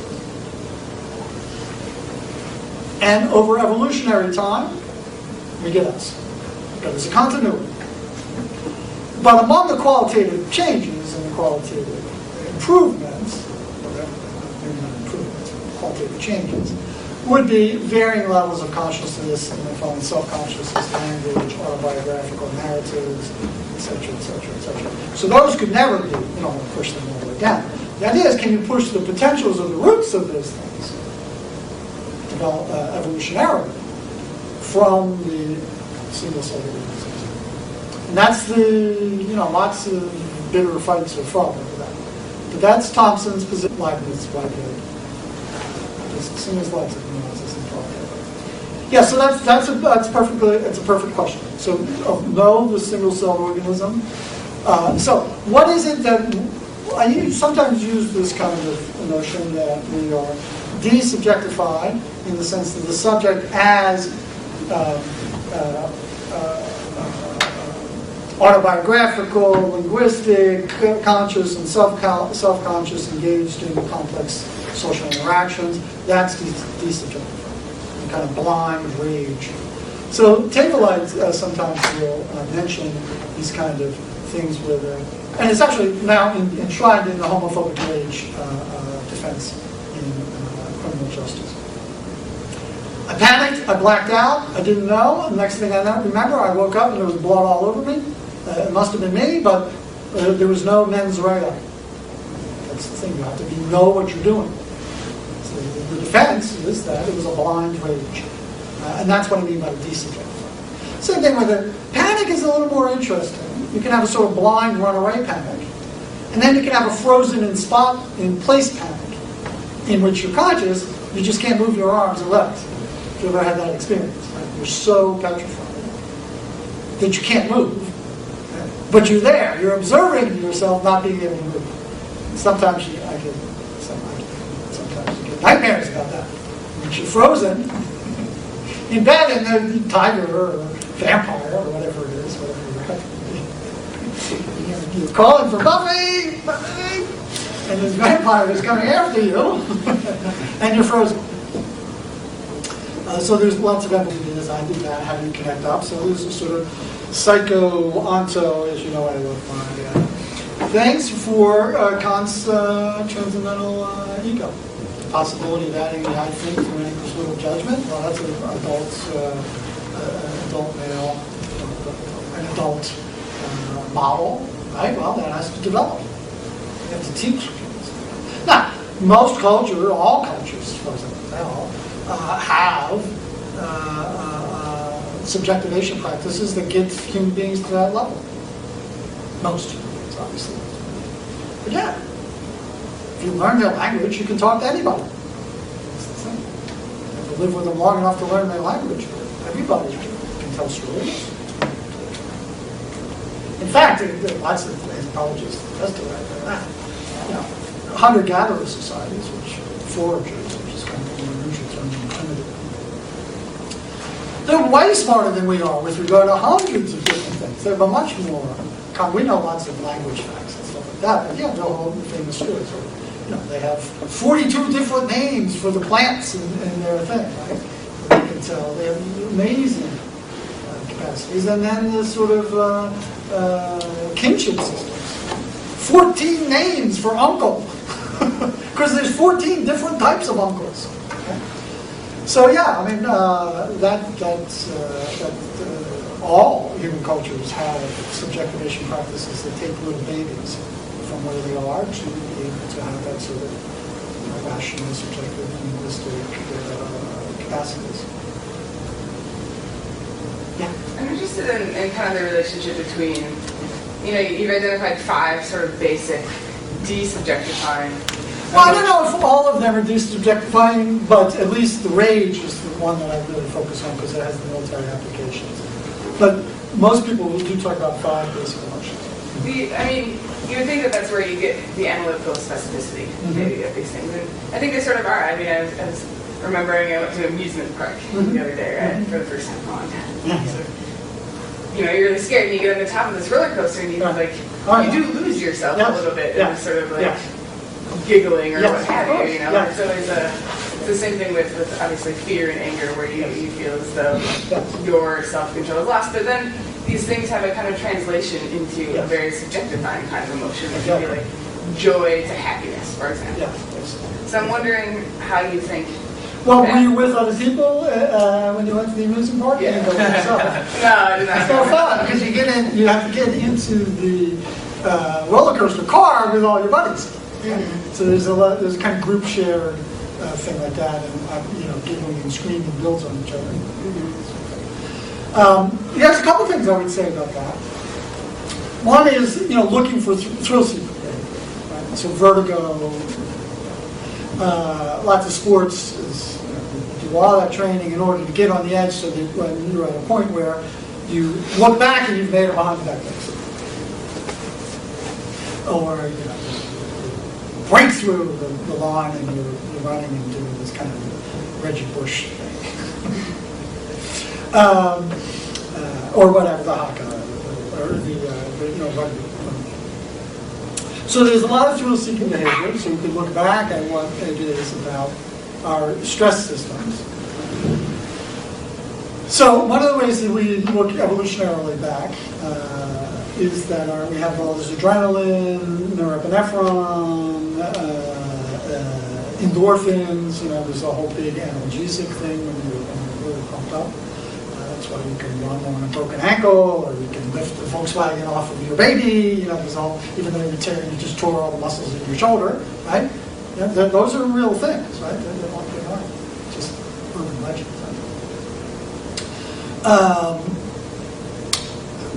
And over evolutionary time, we get us. There's a continuity. But among the qualitative changes and the qualitative improvements, maybe not improvements, qualitative changes, would be varying levels of consciousness in the form of self-consciousness, language, autobiographical narratives, etc., etc., etc. So those could never be, push them all the way down. The idea is, can you push the potentials of the roots of those things, develop evolutionarily, from the single-celled organisms? And that's lots of bitter fights are fought over that. But that's Thompson's position, Leibniz, Whitehead. There's lots of nuances involved. Yeah, so that's perfectly, it's a perfect question. So no, the single-celled organism. So what is it that I sometimes use this kind of notion that we are desubjectified in the sense that the subject as autobiographical, linguistic, conscious, and self-conscious, engaged in complex social interactions. That's desubjectified, kind of blind rage. So Tavelite sometimes will mention these kind of things with, and it's actually now enshrined in the homophobic rage defense in criminal justice. I panicked, I blacked out, I didn't know, and the next thing I remember, I woke up and there was blood all over me. It must have been me, but there was no mens rea. That's the thing, you have to know what you're doing. So the defense is that it was a blind rage. And that's what I mean by desubjectifying. Same thing with it. Panic is a little more interesting. You can have a sort of blind runaway panic, and then you can have a frozen in place panic, in which you're conscious, you just can't move your arms or legs. If you ever had that experience, right? You're so petrified that you can't move, but you're there. You're observing yourself not being able to move. Sometimes you get nightmares about that. When you're frozen in bed, and the tiger or vampire or whatever it is, you're calling for Buffy, Buffy, and this vampire is coming after you, and you're frozen. So there's lots of evolution design to that, how do you connect up. So there's a sort of psycho-onto, as you know, I love my things for Kant's transcendental ego. The possibility of adding the I think to an English little judgment. Well, that's an adult male, an adult model, right? Well, that has to develop. You have to teach. Now, most cultures, all cultures, as far as I can tell, have subjectivation practices that get human beings to that level. Most humans, obviously. But yeah, if you learn their language, you can talk to anybody. It's the same. You have to live with them long enough to learn their language. Everybody can tell stories. In fact, lots of anthropologists tested that. You know, hunter-gatherer societies, which foragers, which is kind of an unusual term in primitive. They're way smarter than we are with regard to hundreds of different things. They're much more. We know lots of language facts and stuff like that. But yeah, the whole famous stories. You know, they have 42 different names for the plants in their thing, right? They can tell. They have amazing capacities. And then the sort of kinship systems. 14 names for uncle. Because there's 14 different types of uncles. Okay? So yeah, I mean, all human cultures have subjectivation practices that take little babies from where they are to be able to have that sort of rational, subjective, linguistic capacities. Yeah. I'm interested in kind of the relationship between, you know, you've identified 5 sort of basic desubjectifying. Well, I don't know if all of them are desubjectifying, but at least the rage is the one that I really focus on because it has the military applications. But most people do talk about 5 basic emotions. I mean, you would think that that's where you get the analytical specificity, maybe, of these things. And I think they sort of are. I mean, I was remembering I went to an amusement park the other day, right, for the first time in a long time. So, you know, you're really scared, and you get on the top of this roller coaster, and you like, you do lose yourself a little bit in this sort of like giggling or what have you. You know, it's always it's the same thing with obviously fear and anger, where you feel as though your self-control is lost, but then these things have a kind of translation into a very subjectifying kind of emotion, which would be like joy to happiness, for example. So I'm wondering how you think. Well, were you with other people when you went to the amusement park? Yeah. You go with yourself. No, I did not. It's no fun because you have to get into the roller coaster car with all your buddies. Mm-hmm. So there's a kind of group shared thing like that, and you know, giggling and screaming builds on each other. There's a couple things I would say about that. One is, you know, looking for thrill-seeking behavior. Right? So vertigo, lots of sports is, you know, you do all that training in order to get on the edge, so that when you're at a point where you look back and you've made a behind the back exit, or you know, break through the line and you're running and doing this kind of Reggie Bush thing. Or whatever, the haka, or the you know, rugby. So there's a lot of thrill-seeking behavior, so we can look back at what it is about our stress systems. So one of the ways that we look evolutionarily back is that we have all this adrenaline, norepinephrine, endorphins. You know, there's a whole big analgesic thing when you're really pumped up. That's why you can run on a broken ankle, or you can lift the Volkswagen off of your baby. You know, there's all, even though you just tore all the muscles in your shoulder, right? You know, those are real things, right? They're not just urban legends. Right?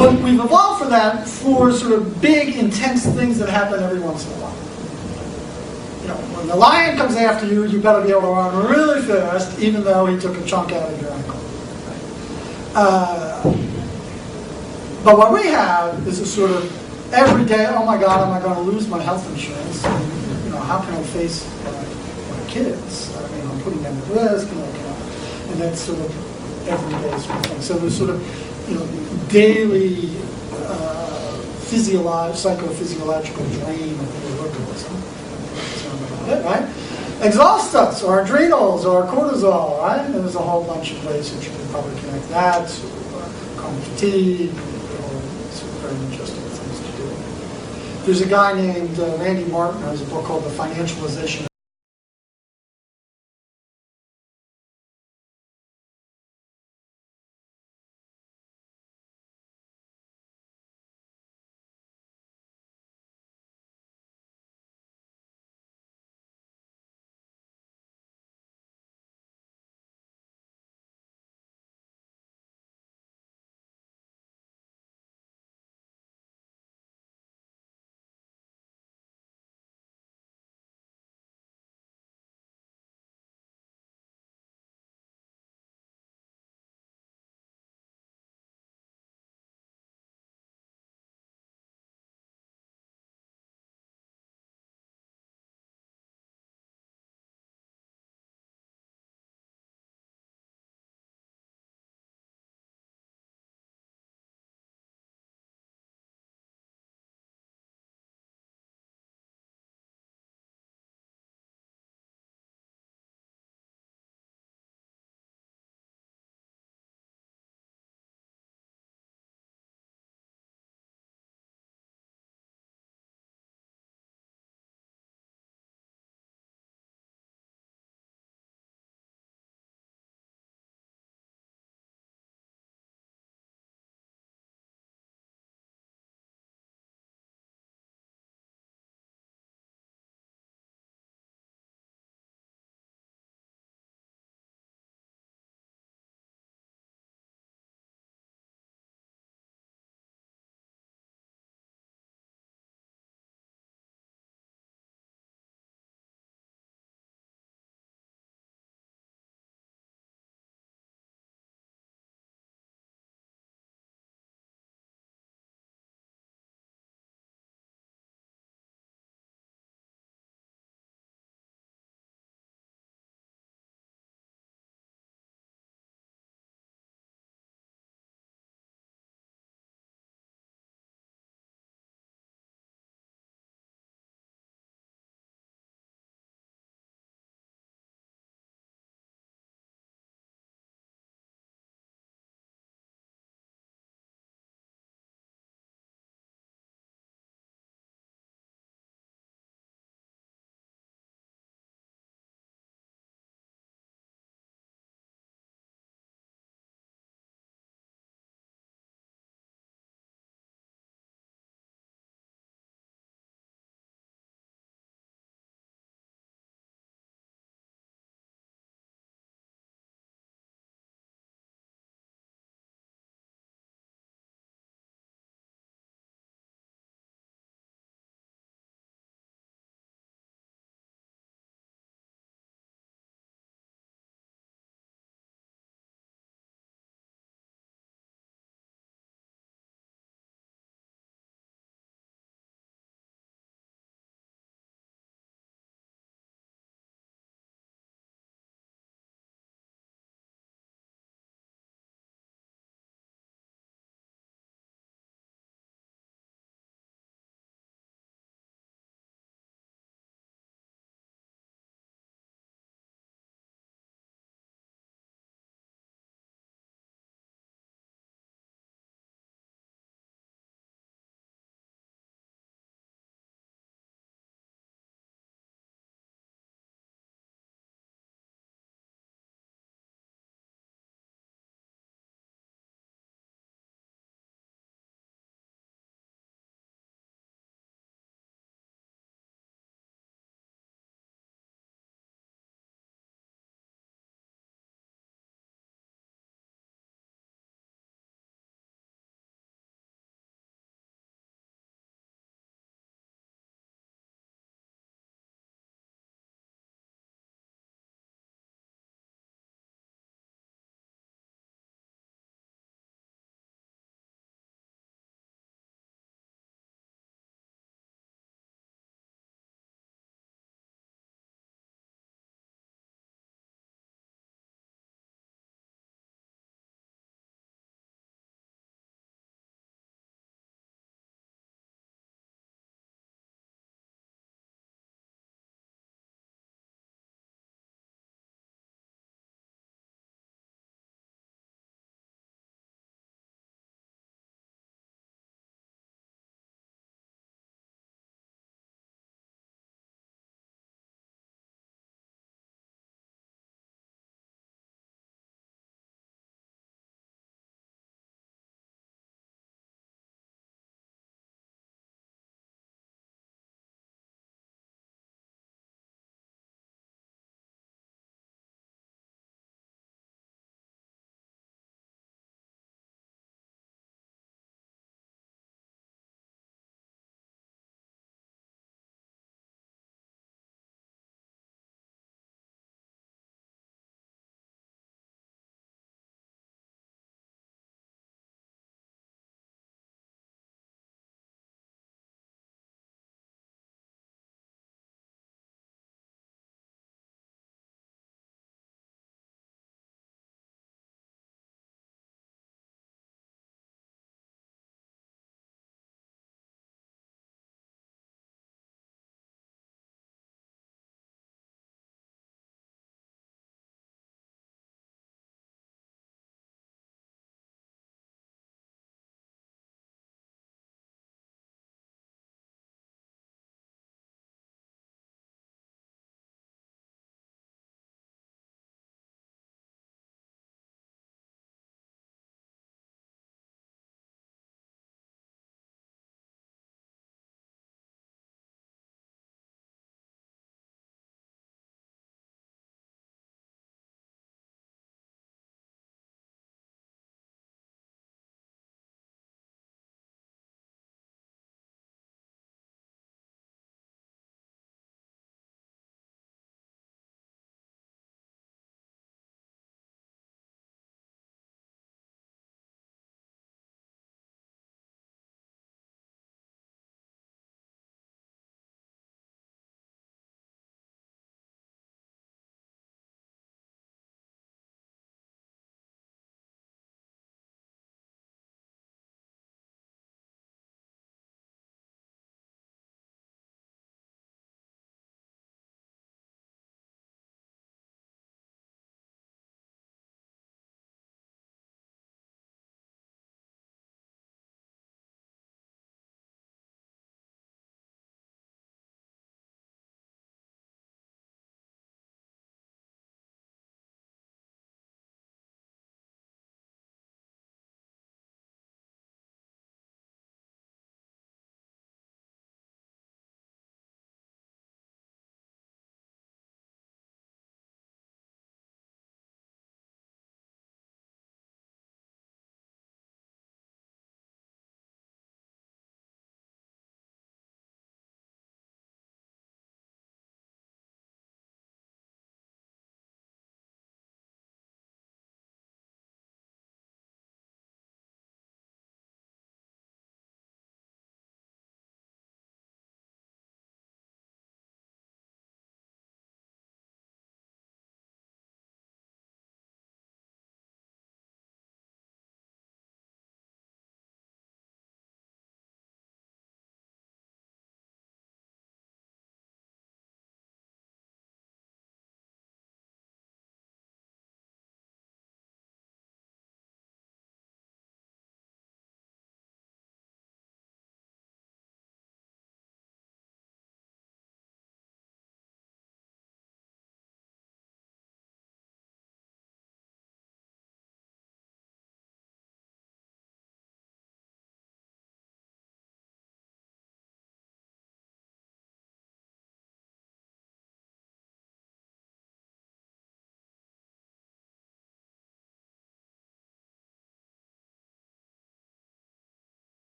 But we've evolved for that for sort of big, intense things that happen every once in a while. You know, when the lion comes after you, you better be able to run really fast, even though he took a chunk out of your ankle. But what we have is a sort of every day, oh my God, am I going to lose my health insurance? And, you know, how can I face my kids? I mean, I'm putting them at risk, and that's sort of everyday sort of thing. So there's sort of, you know, daily psychophysiological drain of liberalism. Right? Exhaust us, or adrenals, or cortisol, right? And there's a whole bunch of ways that you can probably connect that to chronic fatigue, or some very interesting things to do. There's a guy named Randy Martin who has a book called The Financialization